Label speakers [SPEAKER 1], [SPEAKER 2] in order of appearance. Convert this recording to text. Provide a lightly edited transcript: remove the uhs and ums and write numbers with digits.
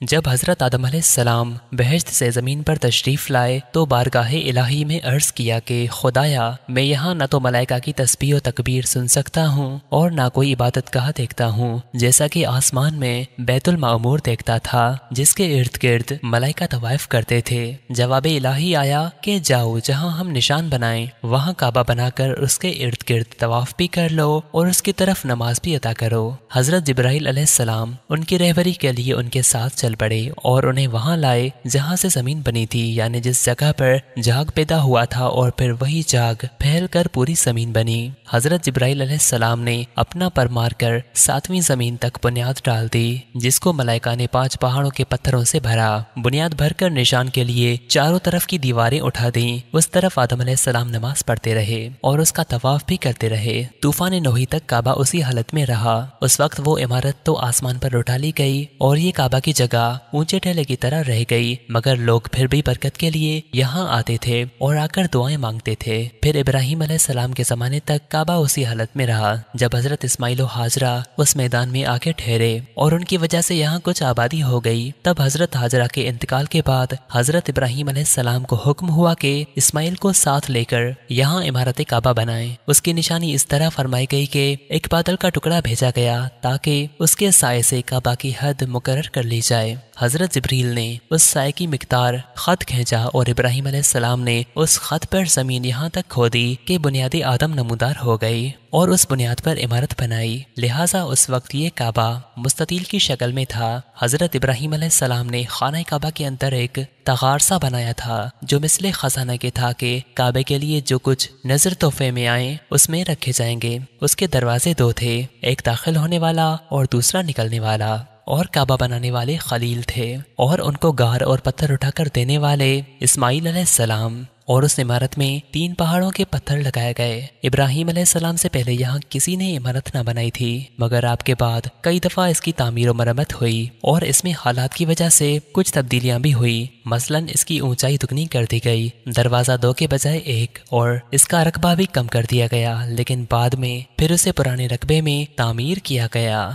[SPEAKER 1] جب حضرت آدم علیہ السلام بہشت سے زمین پر تشریف لائے تو بارگاہ الہی میں عرض کیا کہ خدایا میں یہاں نہ تو ملائکہ کی تسبیح و تکبیر سن سکتا ہوں اور نہ کوئی عبادت گاہ دیکھتا ہوں جیسا کہ آسمان میں بیت المعمور دیکھتا تھا جس کے ارد گرد ملائکہ طواف کرتے تھے۔ جواب الہی آیا کہ جاؤ جہاں ہم نشان بنائیں وہاں کعبہ بنا کر اس کے ارد گرد طواف بھی کر لو اور اس کی طرف نماز بھی ادا کرو۔ حضرت جبرائیل علیہ السلام ان کی رہبری کے لیے ان کے ساتھ چل پڑے اور انہیں وہاں لائے جہاں سے زمین بنی تھی، یعنی جس جگہ پر جاگ پیدا ہوا تھا، اور پھر وہی جاگ پھیل کر پوری زمین بنی۔ حضرت جبرائیل علیہ السلام نے اپنا پر مار کر 7ویں زمین تک بنیاد ڈال دی، جس کو ملائکہ نے 5 پہاڑوں کے پتھروں سے بھرا۔ بنیاد بھر کر نشان کے لیے چاروں طرف کی دیواریں اٹھا دیں۔ اس طرف آدم علیہ السلام نماز پڑھتے رہے اور اس کا طواف بھی کرتے رہے۔ طوفان نوحی تک کعبہ اسی حالت میں رہا۔ اس وقت وہ عمارت تو آسمان پر اٹھا لی گئی اور یہ کعبہ کی جگہ اونچے ٹیلے کی طرح رہ گئی، مگر لوگ پھر بھی برکت کے لیے یہاں آتے تھے اور آ کر دعائیں مانگتے تھے۔ پھر ابراہیم علیہ السلام کے زمانے تک کعبہ اسی حالت میں رہا جب حضرت اسماعیل و ہاجرہ اس میدان میں آ کے ٹھہرے اور ان کی وجہ سے یہاں کچھ آبادی ہو گئی۔ تب حضرت ہاجرہ کے انتقال کے بعد حضرت ابراہیم علیہ السلام کو حکم ہوا کہ اسماعیل کو ساتھ لے کر یہاں عمارت کعبہ بنائیں۔ اس کی نشانی اس طرح فرمائی گئی کہ ایک بادل کا ٹکڑا بھیجا گیا تاکہ اس کے سائے سے کعبہ کی حد مقرر کر لی جائے۔ حضرت جبریل نے اس سائے کی مقدار خط کھینچا اور ابراہیم علیہ السلام نے اس خط پر زمین یہاں تک کھودی کہ بنیادی آدم نمودار ہو گئی اور اس بنیاد پر عمارت بنائی، لہٰذا اس وقت یہ کعبہ مستطیل کی شکل میں تھا۔ حضرت ابراہیم علیہ السلام نے خانہ کعبہ کے اندر ایک تغار سا بنایا تھا جو مثل خزانہ کے تھا کہ کعبے کے لیے جو کچھ نظر تحفے میں آئیں اس میں رکھے جائیں گے۔ اس کے دروازے 2 تھے، ایک داخل ہونے والا اور دوسرا نکلنے والا، اور کعبہ بنانے والے خلیل تھے اور ان کو گار اور پتھر اٹھا کر دینے والے اسماعیل علیہ السلام، اور اس عمارت میں 3 پہاڑوں کے پتھر لگائے گئے۔ ابراہیم علیہ السلام سے پہلے یہاں کسی نے عمارت نہ بنائی تھی، مگر آپ کے بعد کئی دفعہ اس کی تعمیر و مرمت ہوئی اور اس میں حالات کی وجہ سے کچھ تبدیلیاں بھی ہوئی۔ مثلاً اس کی اونچائی دگنی کر دی گئی، دروازہ 2 کے بجائے 1، اور اس کا رقبہ بھی کم کر دیا گیا، لیکن بعد میں پھر اسے پرانے رقبے میں تعمیر کیا گیا۔